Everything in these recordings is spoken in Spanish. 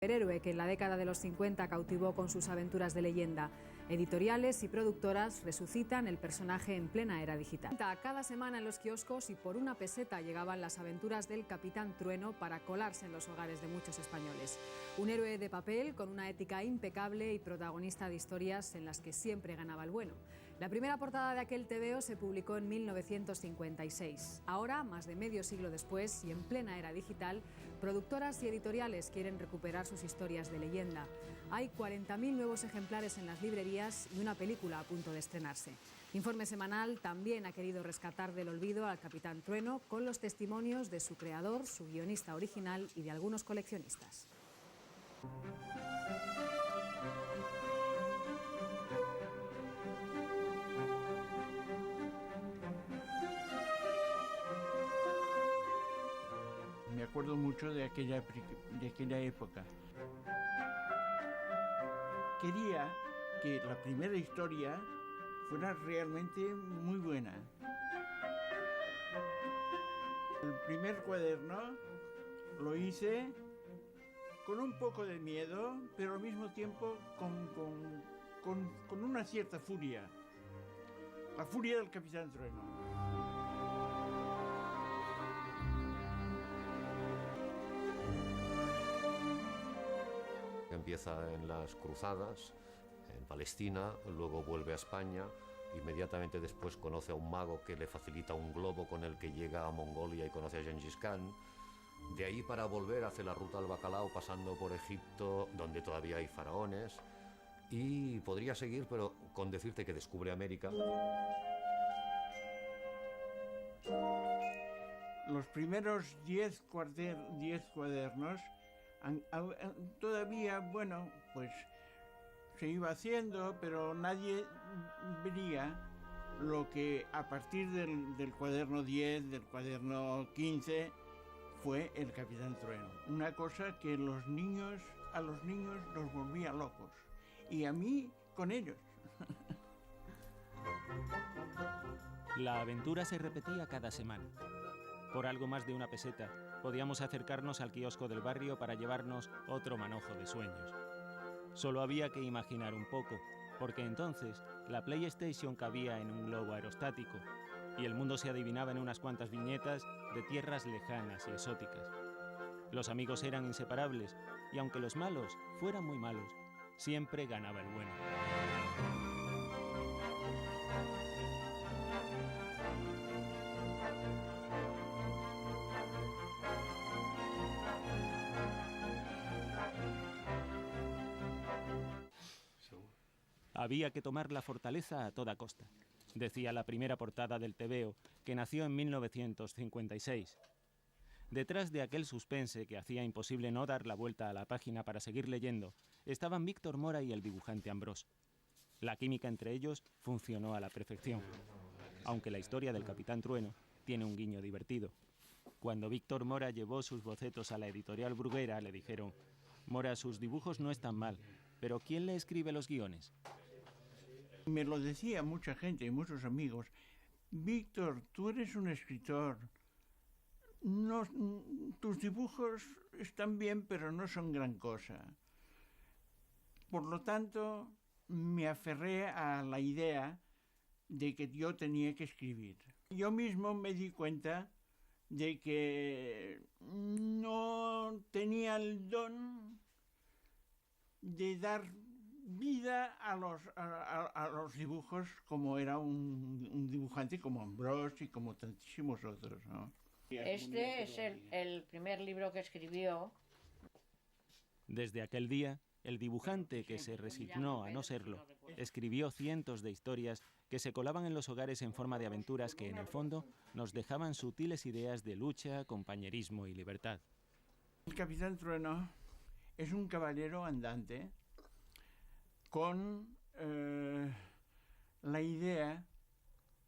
Héroe que en la década de los 50 cautivó con sus aventuras de leyenda. Editoriales y productoras resucitan el personaje en plena era digital. Cada semana en los kioscos y por una peseta llegaban las aventuras del Capitán Trueno para colarse en los hogares de muchos españoles. Un héroe de papel con una ética impecable y protagonista de historias en las que siempre ganaba el bueno. La primera portada de aquel tebeo se publicó en 1956. Ahora, más de medio siglo después y en plena era digital, productoras y editoriales quieren recuperar sus historias de leyenda. Hay 40.000 nuevos ejemplares en las librerías y una película a punto de estrenarse. Informe Semanal también ha querido rescatar del olvido al Capitán Trueno con los testimonios de su creador, su guionista original y de algunos coleccionistas. Me acuerdo mucho de aquella época. Quería que la primera historia fuera realmente muy buena. El primer cuaderno lo hice con un poco de miedo, pero al mismo tiempo con una cierta furia. La furia del Capitán Trueno. Empieza en las cruzadas, en Palestina, luego vuelve a España, inmediatamente después conoce a un mago que le facilita un globo con el que llega a Mongolia y conoce a Gengis Khan. De ahí para volver hace la ruta al bacalao pasando por Egipto, donde todavía hay faraones, y podría seguir, pero con decirte que descubre América. Los primeros 10 cuadernos todavía, bueno, pues se iba haciendo, pero nadie vería lo que a partir del cuaderno 10, del cuaderno 15, fue el Capitán Trueno. Una cosa que a los niños los volvía locos. Y a mí con ellos. La aventura se repetía cada semana. Por algo más de una peseta, podíamos acercarnos al kiosco del barrio para llevarnos otro manojo de sueños. Solo había que imaginar un poco, porque entonces la PlayStation cabía en un globo aerostático y el mundo se adivinaba en unas cuantas viñetas de tierras lejanas y exóticas. Los amigos eran inseparables y aunque los malos fueran muy malos, siempre ganaba el bueno. Había que tomar la fortaleza a toda costa, decía la primera portada del tebeo, que nació en 1956. Detrás de aquel suspense que hacía imposible no dar la vuelta a la página para seguir leyendo, estaban Víctor Mora y el dibujante Ambrós. La química entre ellos funcionó a la perfección, aunque la historia del Capitán Trueno tiene un guiño divertido. Cuando Víctor Mora llevó sus bocetos a la editorial Bruguera, le dijeron: «Mora, sus dibujos no están mal, pero ¿quién le escribe los guiones?». Me lo decía mucha gente y muchos amigos: «Víctor, tú eres un escritor. No, tus dibujos están bien, pero no son gran cosa». Por lo tanto, me aferré a la idea de que yo tenía que escribir. Yo mismo me di cuenta de que no tenía el don de dar vida a los dibujos como era un dibujante como Ambrós y como tantísimos otros, ¿no? Este es el primer libro que escribió. Desde aquel día, el dibujante, que se resignó a no serlo, escribió cientos de historias que se colaban en los hogares en forma de aventuras que, en el fondo, nos dejaban sutiles ideas de lucha, compañerismo y libertad. El Capitán Trueno es un caballero andante con la idea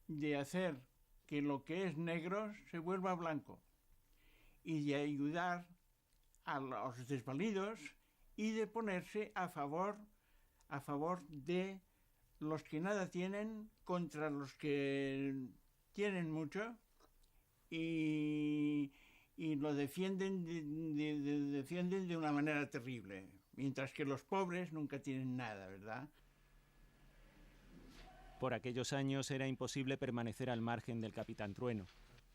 de hacer que lo que es negro se vuelva blanco y de ayudar a los desvalidos y de ponerse a favor de los que nada tienen contra los que tienen mucho y y lo defienden defienden de una manera terrible, mientras que los pobres nunca tienen nada, ¿verdad? Por aquellos años era imposible permanecer al margen del Capitán Trueno,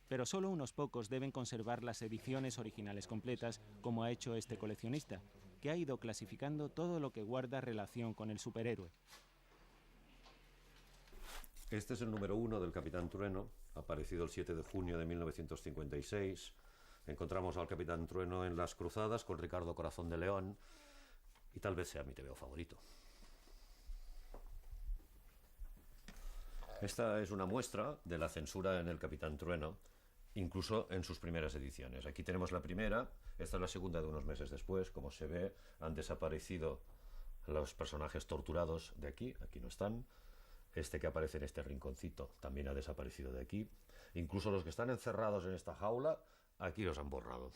pero solo unos pocos deben conservar las ediciones originales completas, como ha hecho este coleccionista, que ha ido clasificando todo lo que guarda relación con el superhéroe. Este es el número 1 del Capitán Trueno, aparecido el 7 de junio de 1956. Encontramos al Capitán Trueno en Las Cruzadas con Ricardo Corazón de León, y tal vez sea mi TVO favorito. Esta es una muestra de la censura en el Capitán Trueno, incluso en sus primeras ediciones. Aquí tenemos la primera, esta es la segunda de unos meses después. Como se ve, han desaparecido los personajes torturados de aquí, aquí no están. Este que aparece en este rinconcito también ha desaparecido de aquí. Incluso los que están encerrados en esta jaula, aquí los han borrado.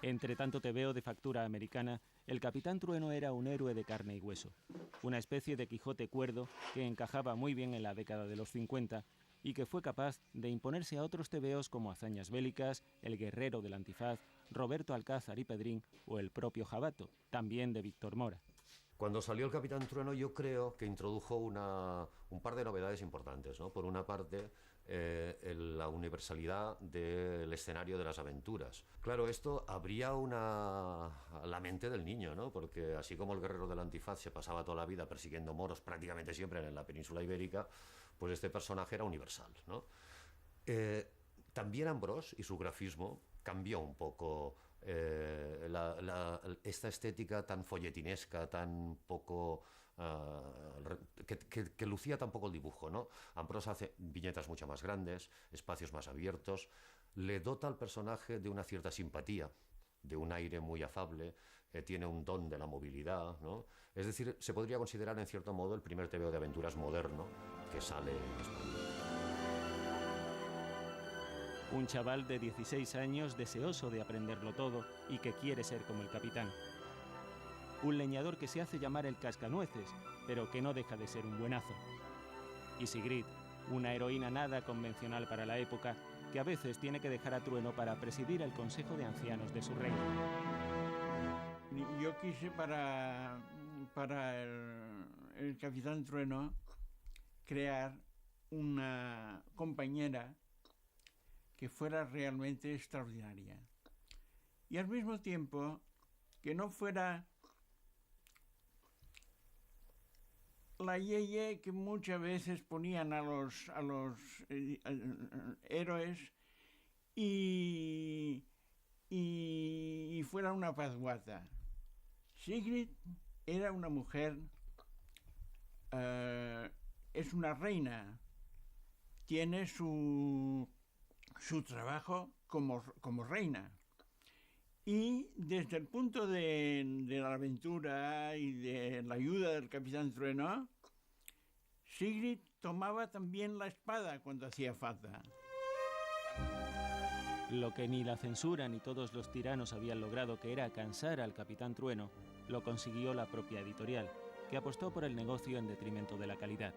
Entre tanto TVO de factura americana, el Capitán Trueno era un héroe de carne y hueso, una especie de Quijote cuerdo que encajaba muy bien en la década de los 50 y que fue capaz de imponerse a otros TVOs como Hazañas Bélicas, El Guerrero del Antifaz, Roberto Alcázar y Pedrín o el propio Jabato, también de Víctor Mora. Cuando salió el Capitán Trueno, yo creo que introdujo un par de novedades importantes, ¿no? Por una parte, la universalidad del escenario de las aventuras. Claro, esto abría la mente del niño, ¿no? Porque así como el Guerrero del Antifaz se pasaba toda la vida persiguiendo moros prácticamente siempre en la península ibérica, pues este personaje era universal, ¿no? También Ambrós y su grafismo cambió un poco esta estética tan folletinesca, tan poco... que lucía tan poco el dibujo, ¿no? Ambrós hace viñetas mucho más grandes, espacios más abiertos, le dota al personaje de una cierta simpatía, de un aire muy afable, tiene un don de la movilidad, ¿no? Es decir, se podría considerar en cierto modo el primer TVO de aventuras moderno que sale en español. Un chaval de 16 años deseoso de aprenderlo todo y que quiere ser como el capitán. Un leñador que se hace llamar el Cascanueces, pero que no deja de ser un buenazo. Y Sigrid, una heroína nada convencional para la época, que a veces tiene que dejar a Trueno para presidir el Consejo de Ancianos de su reino. Yo quise para el Capitán Trueno crear una compañera que fuera realmente extraordinaria. Y al mismo tiempo que no fuera la yeye que muchas veces ponían a los héroes y fuera una pazguata. Sigrid era una mujer, es una reina, tiene su trabajo como reina. Y desde el punto de la aventura y de la ayuda del Capitán Trueno, Sigrid tomaba también la espada cuando hacía falta. Lo que ni la censura ni todos los tiranos habían logrado, que era cansar al Capitán Trueno, lo consiguió la propia editorial, que apostó por el negocio en detrimento de la calidad.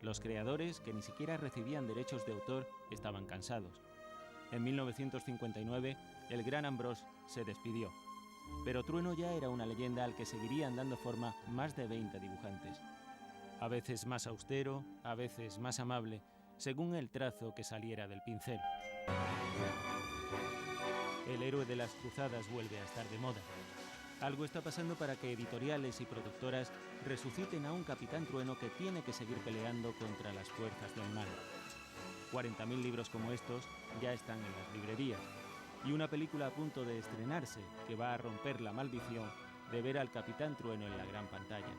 Los creadores, que ni siquiera recibían derechos de autor, estaban cansados. En 1959, el gran Ambrós se despidió, pero Trueno ya era una leyenda al que seguirían dando forma más de 20 dibujantes. A veces más austero, a veces más amable, según el trazo que saliera del pincel. El héroe de las cruzadas vuelve a estar de moda. Algo está pasando para que editoriales y productoras resuciten a un Capitán Trueno que tiene que seguir peleando contra las fuerzas del mal. 40.000 libros como estos ya están en las librerías, y una película a punto de estrenarse que va a romper la maldición de ver al Capitán Trueno en la gran pantalla.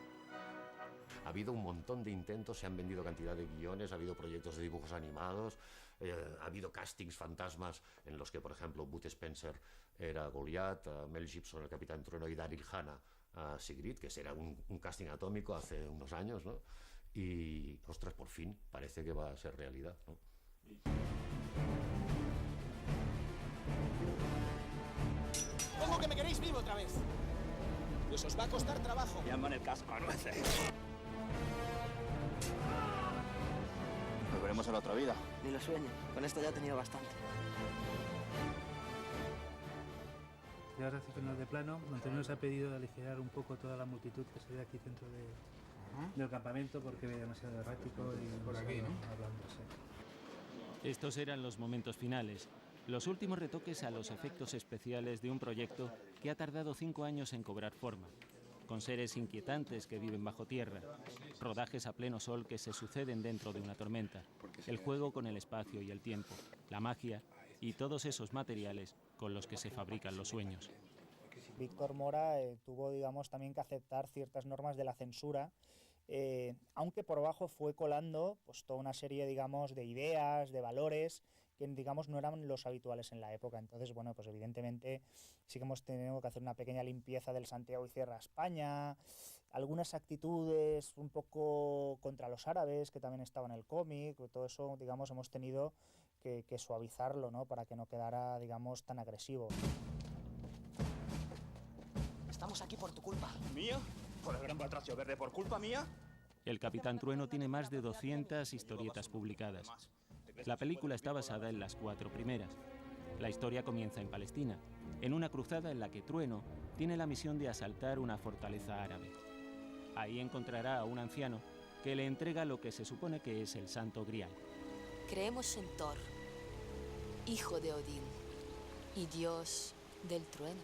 Ha habido un montón de intentos, se han vendido cantidad de guiones, ha habido proyectos de dibujos animados, ha habido castings fantasmas en los que, por ejemplo, Bud Spencer era Goliath, Mel Gibson el Capitán Trueno y Daryl Hannah Sigrid, que era un casting atómico hace unos años, ¿no? Y, ostras, por fin parece que va a ser realidad, ¿no? Tengo que me queréis vivo otra vez. Pues os va a costar trabajo. Llaman el Cascanueces. Volveremos a la otra vida. Ni lo sueño. Con esto ya he tenido bastante. velocidad racional de plano. Antonio nos ha pedido aligerar un poco toda la multitud que se ve aquí dentro del campamento porque ve demasiado errático y por aquí, ¿no? Hablándose. Estos eran los momentos finales, los últimos retoques a los efectos especiales de un proyecto que ha tardado 5 años en cobrar forma, con seres inquietantes que viven bajo tierra, rodajes a pleno sol que se suceden dentro de una tormenta, el juego con el espacio y el tiempo, la magia y todos esos materiales con los que se fabrican los sueños. Víctor Mora tuvo, digamos, también que aceptar ciertas normas de la censura, aunque por abajo fue colando pues toda una serie, digamos, de ideas, de valores que, digamos, no eran los habituales en la época. Entonces, bueno, pues evidentemente sí que hemos tenido que hacer una pequeña limpieza del Santiago y Cierra España, algunas actitudes un poco contra los árabes que también estaban en el cómic, todo eso, digamos, hemos tenido que suavizarlo, ¿no? Para que no quedara, digamos, tan agresivo. Estamos aquí por tu culpa. ¿Mía? ¿Por el gran Batracio Verde por culpa mía? El Capitán Trueno tiene más de 200 historietas publicadas. La película está basada en las 4 primeras. La historia comienza en Palestina, en una cruzada en la que Trueno tiene la misión de asaltar una fortaleza árabe. Ahí encontrará a un anciano que le entrega lo que se supone que es el Santo Grial. Creemos en Thor, hijo de Odín y dios del trueno.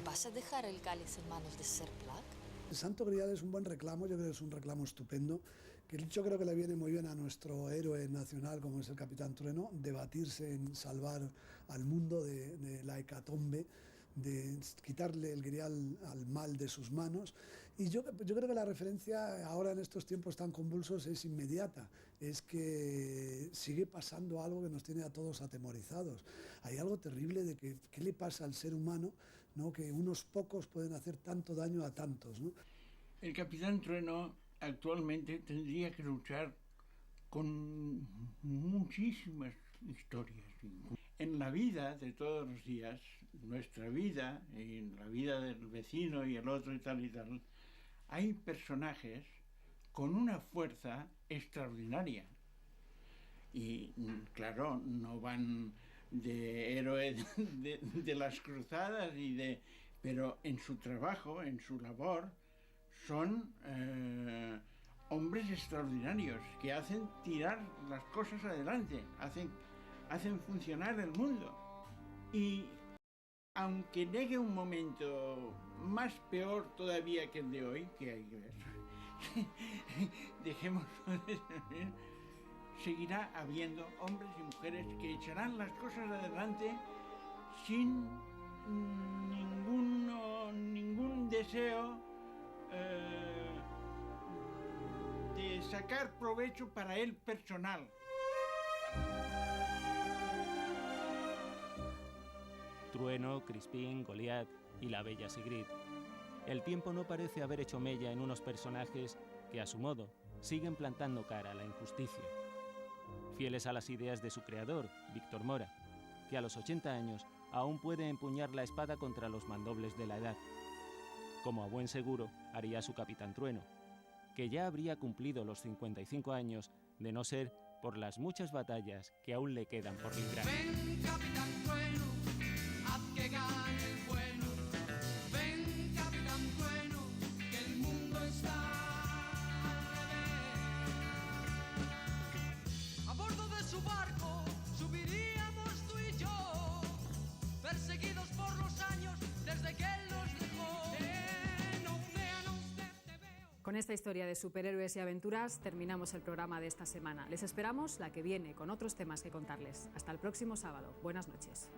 ¿Vas a dejar el cáliz en manos de Ser Plague? El Santo Grial es un buen reclamo, yo creo que es un reclamo estupendo, que yo creo que le viene muy bien a nuestro héroe nacional como es el Capitán Trueno, debatirse en salvar al mundo de la hecatombe, de quitarle el grial al mal de sus manos. Y yo creo que la referencia ahora en estos tiempos tan convulsos es inmediata, es que sigue pasando algo que nos tiene a todos atemorizados. Hay algo terrible de que qué le pasa al ser humano, ¿no? Que unos pocos pueden hacer tanto daño a tantos, ¿no? El Capitán Trueno actualmente tendría que luchar con muchísimas historias. En la vida de todos los días, nuestra vida, y en la vida del vecino y el otro y tal, hay personajes con una fuerza extraordinaria. Y claro, no van de héroe de las cruzadas, pero en su trabajo, en su labor, son hombres extraordinarios que hacen tirar las cosas adelante, hacen funcionar el mundo. Y aunque llegue un momento más peor todavía que el de hoy, que hay que ver, dejemos, seguirá habiendo hombres y mujeres que echarán las cosas adelante sin ningún deseo de sacar provecho para él personal. Trueno, Crispín, Goliat y la bella Sigrid. El tiempo no parece haber hecho mella en unos personajes que, a su modo, siguen plantando cara a la injusticia. Fieles a las ideas de su creador, Víctor Mora, que a los 80 años aún puede empuñar la espada contra los mandobles de la edad, como a buen seguro haría su Capitán Trueno, que ya habría cumplido los 55 años de no ser por las muchas batallas que aún le quedan por librar. Ven, Capitán Trueno, haz que gane el bueno. Ven, Capitán Trueno, que el mundo está al revés. A bordo de su barco subiríamos tú y yo, perseguidos por los años desde que él nos dejó. Con esta historia de superhéroes y aventuras terminamos el programa de esta semana. Les esperamos la que viene con otros temas que contarles. Hasta el próximo sábado. Buenas noches.